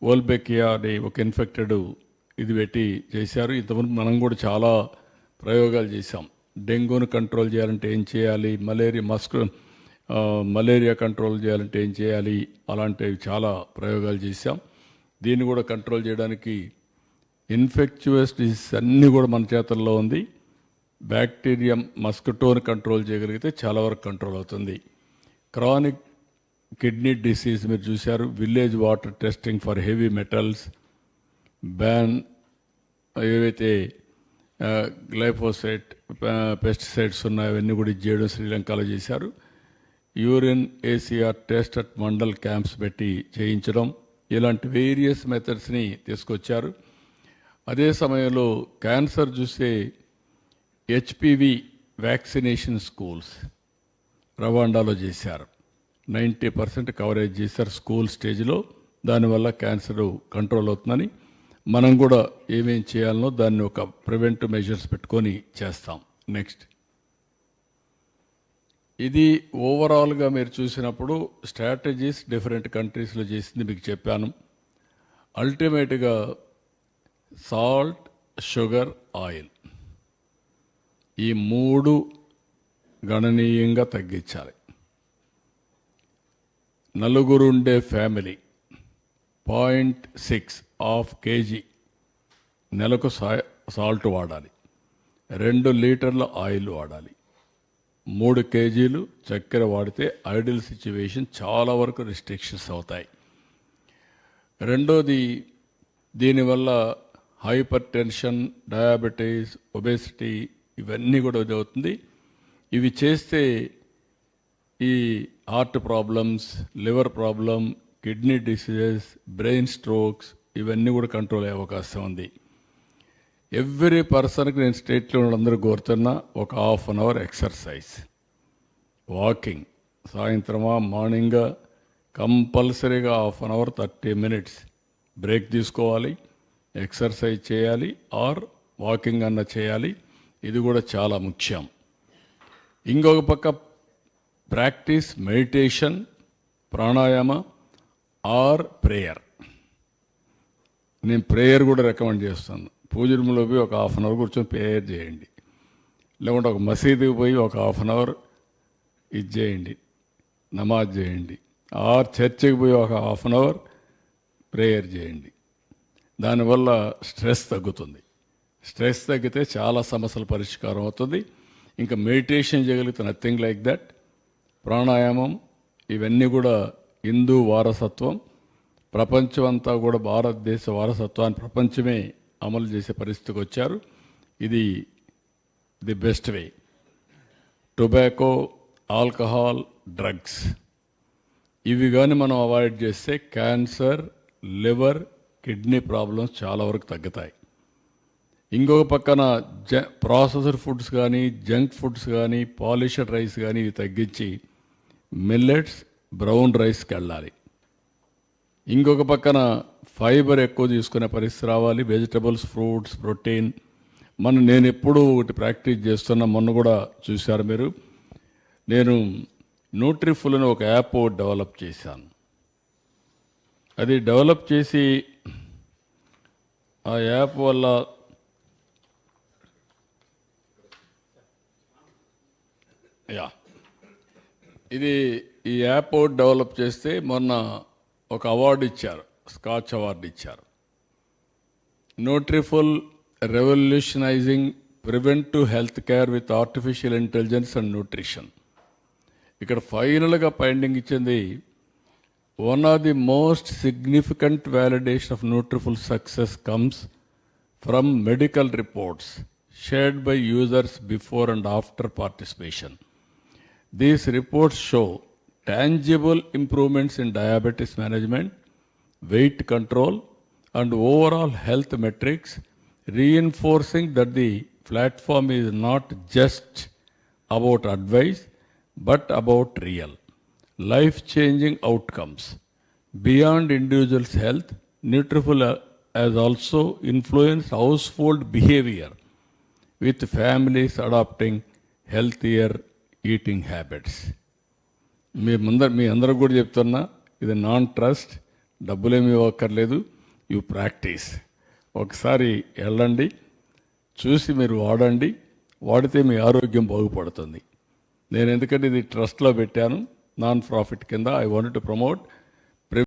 వోల్బెకియా అనే ఒక ఇన్ఫెక్టెడ్ ఇది పెట్టి చేశారు. ఇంతకుముందు మనం కూడా చాలా ప్రయోగాలు చేశాం. డెంగ్యూను కంట్రోల్ చేయాలంటే ఏం చేయాలి, మలేరియా కంట్రోల్ చేయాలంటే ఏం చేయాలి, అలాంటివి చాలా ప్రయోగాలు చేశాం. దీన్ని కూడా కంట్రోల్ చేయడానికి ఇన్ఫెక్చువస్ డిసీజ్ అన్నీ కూడా మన చేతుల్లో ఉంది. బ్యాక్టీరియా మస్కిటోని కంట్రోల్ చేయగలిగితే చాలా వరకు కంట్రోల్ అవుతుంది. క్రానిక్ కిడ్నీ డిసీజ్ మీరు చూశారు. Village water testing for heavy metals ban, ఏవైతే గ్లైఫోసైట్ పెస్టిసైడ్స్ ఉన్నాయో అవన్నీ కూడా చేయడం శ్రీలంకలో చేశారు. Urine ACR test at mandal camps పెట్టి చేయించడం, ఇలాంటి వేరియస్ మెథడ్స్ని తీసుకొచ్చారు. అదే సమయంలో క్యాన్సర్ చూస్తే హెచ్పివి వ్యాక్సినేషన్ స్కూల్స్ రవాండాలో చేశారు. 90% కవరేజ్ చేశారు స్కూల్ స్టేజ్లో. దానివల్ల క్యాన్సర్ కంట్రోల్ అవుతుందని మనం కూడా ఏమేం చేయాలనో దాన్ని ఒక ప్రివెంటివ్ మెజర్స్ పెట్టుకొని చేస్తాం. నెక్స్ట్, ఇది ఓవరాల్గా మీరు చూసినప్పుడు స్ట్రాటజీస్ డిఫరెంట్ కంట్రీస్లో చేసింది మీకు చెప్పాను. అల్టిమేట్గా సాల్ట్, షుగర్, ఆయిల్ ఈ 3 గణనీయంగా తగ్గించాలి. నలుగురుండే ఫ్యామిలీ 0.6 kg నెలకు సాల్ట్ వాడాలి, 2 లీటర్ల ఆయిల్ వాడాలి, 3 kg చక్కెర వాడితే ఐడియల్ సిచ్యువేషన్ చాలా వరకు రిస్ట్రిక్షన్స్ అవుతాయి. రెండోది, దీనివల్ల హైపర్ టెన్షన్, డయాబెటీస్, ఒబేసిటీ ఇవన్నీ కూడా అవుతుంది. ఇవి చేస్తే ఈ heart problems, liver problem, kidney diseases, brain strokes ఇవన్నీ కూడా కంట్రోల్ అయ్యే అవకాశం ఉంది. ఎవ్రీ పర్సన్కి నేను స్టేట్లో అందరూ కోరుతున్నా ఒక 1/2 అవర్ ఎక్సర్సైజ్, వాకింగ్, సాయంత్రమా మార్నింగ్గా కంపల్సరీగా 1/2 అవర్ 30 minutes బ్రేక్ తీసుకోవాలి, ఎక్సర్సైజ్ చేయాలి ఆర్ వాకింగ్ అన్న చేయాలి. ఇది కూడా చాలా ముఖ్యం. ఇంకొక పక్క practice meditation, pranayama or prayer. నేను ప్రేయర్ కూడా రికమెండ్ చేస్తాను. పూజ రూమ్లో పోయి ఒక 1/2 అవర్ కూర్చొని ప్రేయర్ చేయండి, లేకుంటే ఒక మసీదుకి పోయి ఒక 1/2 అవర్ ఇది చేయండి, నమాజ్ చేయండి, ఆర్ చర్చికి పోయి ఒక 1/2 అవర్ ప్రేయర్ చేయండి. దానివల్ల స్ట్రెస్ తగ్గుతుంది. స్ట్రెస్ తగ్గితే చాలా సమస్యల పరిష్కారం అవుతుంది. ఇంకా మెడిటేషన్ చేయగలిగితే నథింగ్ లైక్ దట్. ప్రాణాయామం ఇవన్నీ కూడా హిందూ వారసత్వం. ప్రపంచం అంతా కూడా భారతదేశ వారసత్వాన్ని ప్రపంచమే అమలు చేసే పరిస్థితికి వచ్చారు. ఇది the best way. Tobacco, alcohol, drugs ఇవి కానీ మనం అవాయిడ్ చేస్తే క్యాన్సర్, లివర్, కిడ్నీ ప్రాబ్లమ్స్ చాలా వరకు తగ్గుతాయి. ఇంకొక పక్కన ప్రాసెసర్ ఫుడ్స్ కానీ, జంక్ ఫుడ్స్ కానీ, పాలిష్డ్ రైస్ కానీ ఇవి తగ్గించి మిల్లెట్స్, బ్రౌన్ రైస్కి వెళ్ళాలి. ఇంకొక పక్కన ఫైబర్ ఎక్కువ తీసుకునే పరిస్థితి రావాలి. Vegetables, fruits, protein. నేను ఎప్పుడూ ఒకటి ప్రాక్టీస్ చేస్తున్నా, మొన్న కూడా చూశారు మీరు. నేను న్యూట్రిఫుల్ అని ఒక యాప్ డెవలప్ చేశాను. అది డెవలప్ చేసి ఆ యాప్ వల్ల ఈ యాప్ డెవలప్ చేస్తే మొన్న ఒక అవార్డు ఇచ్చారు, స్కాచ్ అవార్డు ఇచ్చారు. Nutriful revolutionising preventive health care with artificial intelligence and nutrition. ఇక్కడ ఫైనల్గా ఫైండింగ్ ఇచ్చింది, one of the most significant validation of Nutriful success comes from medical reports shared by users before and after participation. These reports show tangible improvements in diabetes management, weight control, and overall health metrics, reinforcing that the platform is not just about advice, but about real, life-changing outcomes. Beyond individuals' health, Nutriful has also influenced household behavior, with families adopting healthier eating habits. మీ అందరూ కూడా చెప్తున్నా, ఇది non trust డబ్బులేమి ఇవ్వక్కర్లేదు, you practice. ఒకసారి వెళ్ళండి, చూసి మీరు వాడండి, వాడితే మీ ఆరోగ్యం బాగుపడుతుంది. నేను ఎందుకంటే ఇది ట్రస్ట్లో పెట్టాను, నాన్ ప్రాఫిట్ కింద. I want to promote